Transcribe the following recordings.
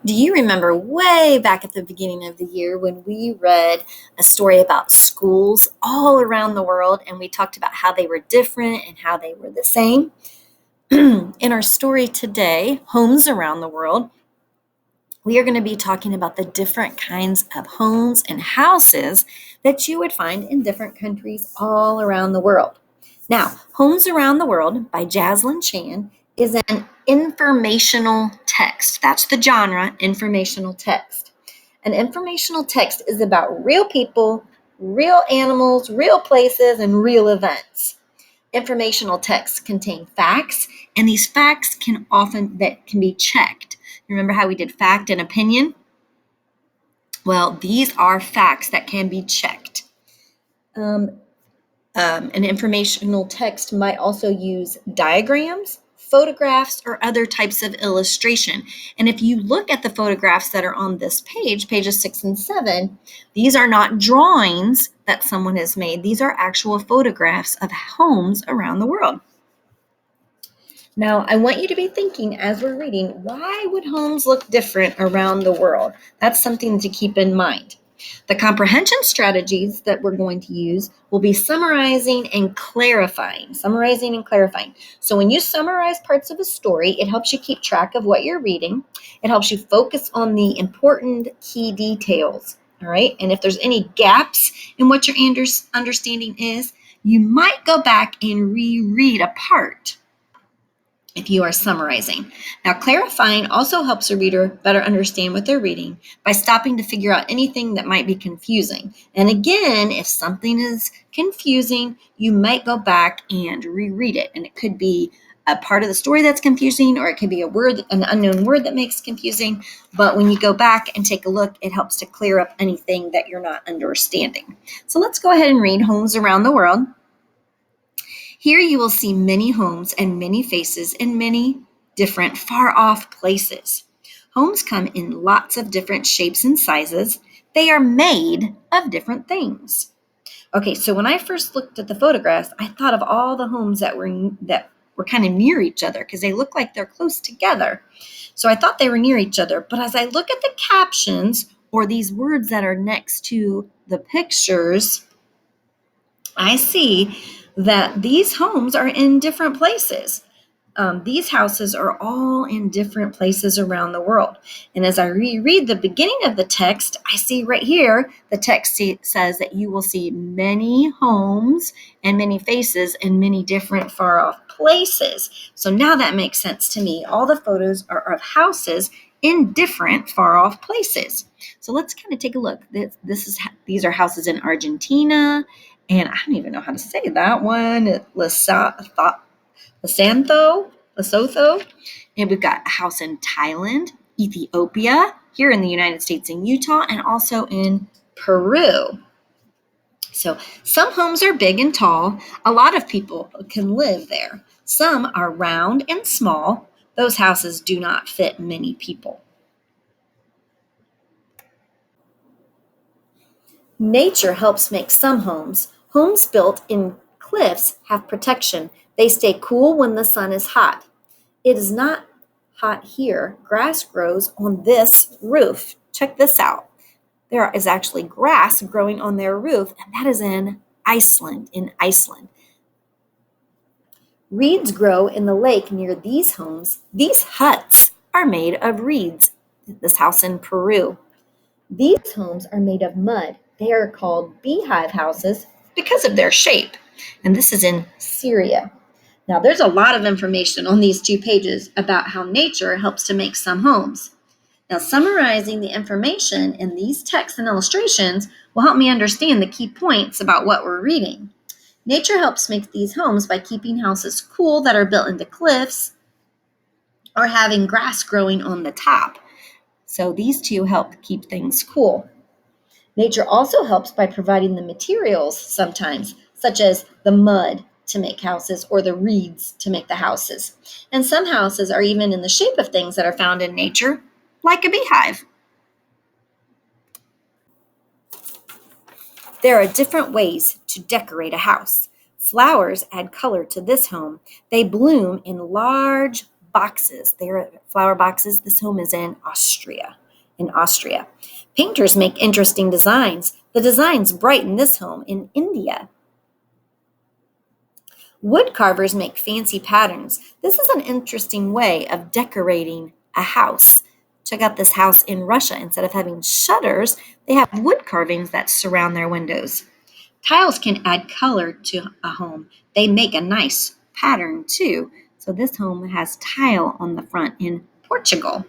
Do you remember way back at the beginning of the year when we read a story about schools all around the world and we talked about how they were different and how they were the same? In our story today, Homes Around the World, we are going to be talking about the different kinds of homes and houses that you would find in different countries all around the world. Now, Homes Around the World by Jaslyn Chan is an informational text. That's the genre, informational text. An informational text is about real people, real animals, real places, and real events. Informational texts contain facts, and these facts can be checked. Remember how we did fact and opinion? Well, these are facts that can be checked. An informational text might also use diagrams, photographs, or other types of illustration. And if you look at the photographs that are on this page, pages 6 and 7, these are not drawings that someone has made. These are actual photographs of homes around the world. Now, I want you to be thinking as we're reading, why would homes look different around the world? That's something to keep in mind. The comprehension strategies that we're going to use will be summarizing and clarifying. Summarizing and clarifying. So when you summarize parts of a story, it helps you keep track of what you're reading. It helps you focus on the important key details. All right. And if there's any gaps in what your understanding is, you might go back and reread a part if you are summarizing. Now, clarifying also helps a reader better understand what they're reading by stopping to figure out anything that might be confusing. And again, if something is confusing, you might go back and reread it. And it could be a part of the story that's confusing, or it could be an unknown word that makes confusing. But when you go back and take a look, it helps to clear up anything that you're not understanding. So let's go ahead and read Homes Around the World. Here you will see many homes and many faces in many different far-off places. Homes come in lots of different shapes and sizes. They are made of different things. Okay, so when I first looked at the photographs, I thought of all the homes that were kind of near each other because they look like they're close together. So I thought they were near each other. But as I look at the captions or these words that are next to the pictures, I see that these homes are in different places. These houses are all in different places around the world. And as I reread the beginning of the text, I see right here, the text says that you will see many homes and many faces in many different far off places. So now that makes sense to me. All the photos are of houses in different far off places. So let's kind of take a look. These are houses in Argentina, and I don't even know how to say that one. Lesotho. And we've got a house in Thailand, Ethiopia, here in the United States in Utah, and also in Peru. So some homes are big and tall. A lot of people can live there. Some are round and small. Those houses do not fit many people. Nature helps make some homes. Homes built in cliffs have protection. They stay cool when the sun is hot. It is not hot here. Grass grows on this roof. Check this out. There is actually grass growing on their roof, and that is in Iceland. Reeds grow in the lake near these homes. These huts are made of reeds. This house in Peru. These homes are made of mud. They are called beehive houses because of their shape. And this is in Syria. Now, there's a lot of information on these 2 pages about how nature helps to make some homes. Now, summarizing the information in these texts and illustrations will help me understand the key points about what we're reading. Nature helps make these homes by keeping houses cool that are built into cliffs or having grass growing on the top. So these 2 help keep things cool. Nature also helps by providing the materials sometimes, such as the mud to make houses or the reeds to make the houses. And some houses are even in the shape of things that are found in nature, like a beehive. There are different ways to decorate a house. Flowers add color to this home. They bloom in large boxes. They are flower boxes. This home is in Austria. Painters make interesting designs. The designs brighten this home in India. Wood carvers make fancy patterns. This is an interesting way of decorating a house. Check out this house in Russia. Instead of having shutters, they have wood carvings that surround their windows. Tiles can add color to a home. They make a nice pattern too. So this home has tile on the front in Portugal.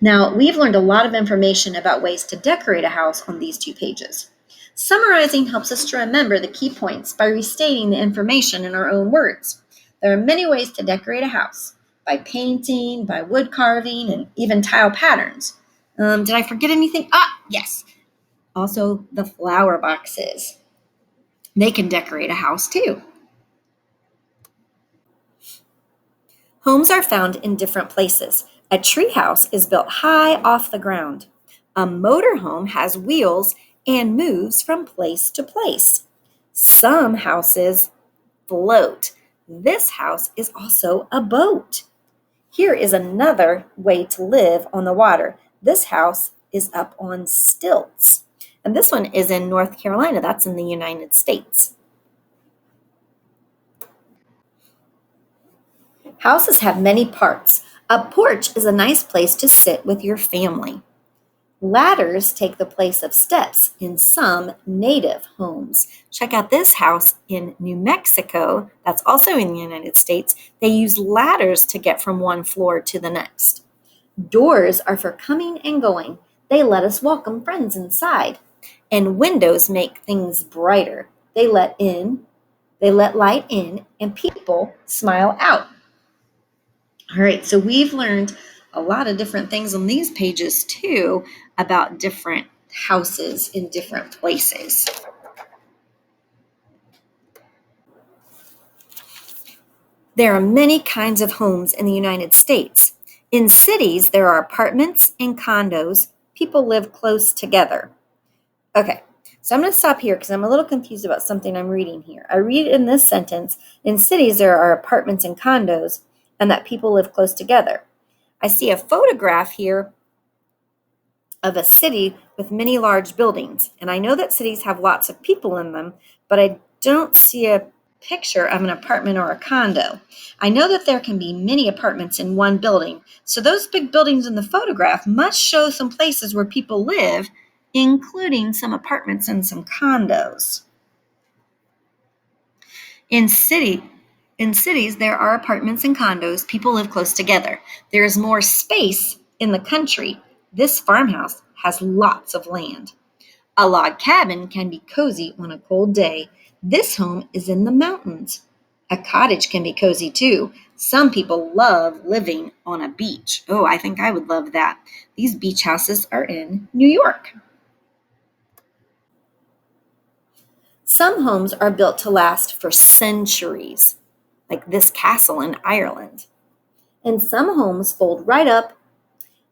Now, we've learned a lot of information about ways to decorate a house on these 2 pages. Summarizing helps us to remember the key points by restating the information in our own words. There are many ways to decorate a house, by painting, by wood carving, and even tile patterns. Did I forget anything? Yes. Also, the flower boxes. They can decorate a house too. Homes are found in different places. A treehouse is built high off the ground. A motorhome has wheels and moves from place to place. Some houses float. This house is also a boat. Here is another way to live on the water. This house is up on stilts. And this one is in North Carolina. That's in the United States. Houses have many parts. A porch is a nice place to sit with your family. Ladders take the place of steps in some native homes. Check out this house in New Mexico, that's also in the United States. They use ladders to get from one floor to the next. Doors are for coming and going. They let us welcome friends inside. And windows make things brighter. They let light in, and people smile out. All right, so we've learned a lot of different things on these pages too about different houses in different places. There are many kinds of homes in the United States. In cities, there are apartments and condos. People live close together. Okay, so I'm going to stop here because I'm a little confused about something I'm reading here. I read in this sentence, in cities, there are apartments and condos, and that people live close together. I see a photograph here of a city with many large buildings. And I know that cities have lots of people in them, but I don't see a picture of an apartment or a condo. I know that there can be many apartments in one building. So those big buildings in the photograph must show some places where people live, including some apartments and some condos. In cities, there are apartments and condos. People live close together. There is more space in the country. This farmhouse has lots of land. A log cabin can be cozy on a cold day. This home is in the mountains. A cottage can be cozy too. Some people love living on a beach. Oh, I think I would love that. These beach houses are in New York. Some homes are built to last for centuries, like this castle in Ireland. And some homes fold right up.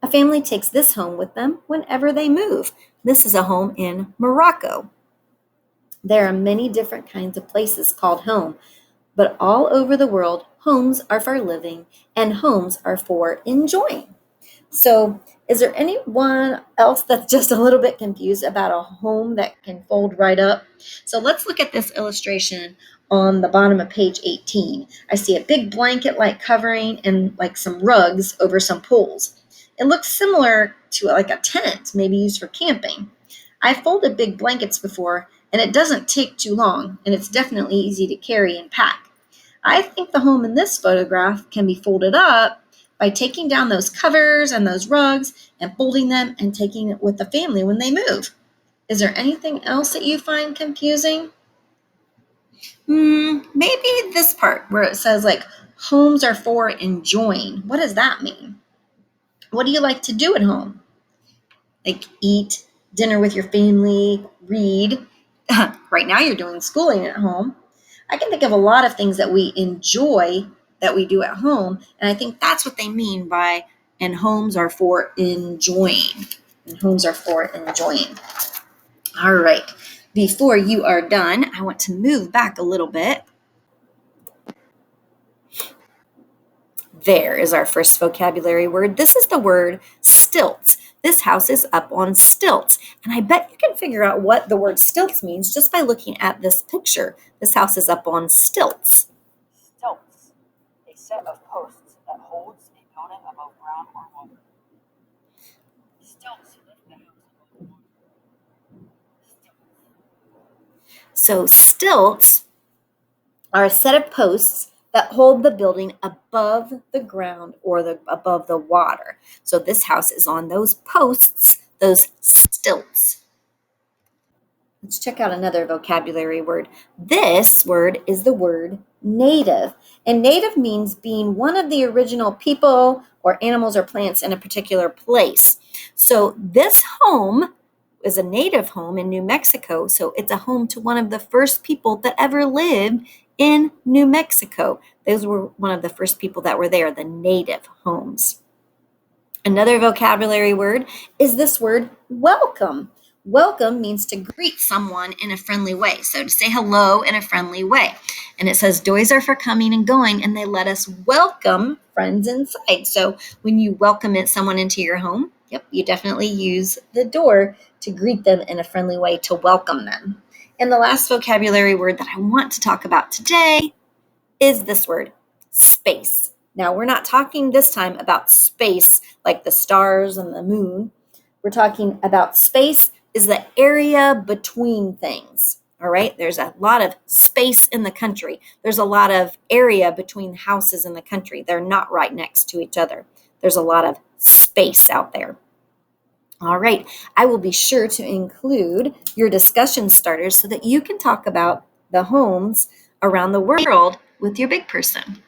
A family takes this home with them whenever they move. This is a home in Morocco. There are many different kinds of places called home, but all over the world, homes are for living and homes are for enjoying. So, is there anyone else that's just a little bit confused about a home that can fold right up? So, let's look at this illustration on the bottom of page 18. I see a big blanket-like covering and like some rugs over some poles. It looks similar to like a tent, maybe used for camping. I've folded big blankets before, and it doesn't take too long, and it's definitely easy to carry and pack. I think the home in this photograph can be folded up by taking down those covers and those rugs and folding them and taking it with the family when they move. Is there anything else that you find confusing? Maybe this part where it says like homes are for enjoying. What does that mean? What do you like to do at home? Like eat dinner with your family, read. Right now you're doing schooling at home. I can think of a lot of things that we enjoy that we do at home, and I think that's what they mean by and homes are for enjoying. And homes are for enjoying. All right. Before you are done, I want to move back a little bit. There is our first vocabulary word. This is the word stilts. This house is up on stilts. And I bet you can figure out what the word stilts means just by looking at this picture. This house is up on stilts. Stilts, a set of posts that holds a building above ground or water. Stilts lift the house above water. So stilts are a set of posts that hold the building above the ground or above the water. So this house is on those posts, those stilts. Let's check out another vocabulary word. This word is the word native. And native means being one of the original people or animals or plants in a particular place. So this home is a native home in New Mexico. So it's a home to one of the first people that ever lived in New Mexico. Those were one of the first people that were there, the native homes. Another vocabulary word is this word welcome. Welcome means to greet someone in a friendly way. So to say hello in a friendly way. And it says doors are for coming and going, and they let us welcome friends inside. So when you welcome someone into your home, yep, you definitely use the door to greet them in a friendly way, to welcome them. And the last vocabulary word that I want to talk about today is this word, space. Now, we're not talking this time about space like the stars and the moon. We're talking about space is the area between things. All right, there's a lot of space in the country. There's a lot of area between houses in the country. They're not right next to each other. There's a lot of space out there. All right, I will be sure to include your discussion starters so that you can talk about the homes around the world with your big person.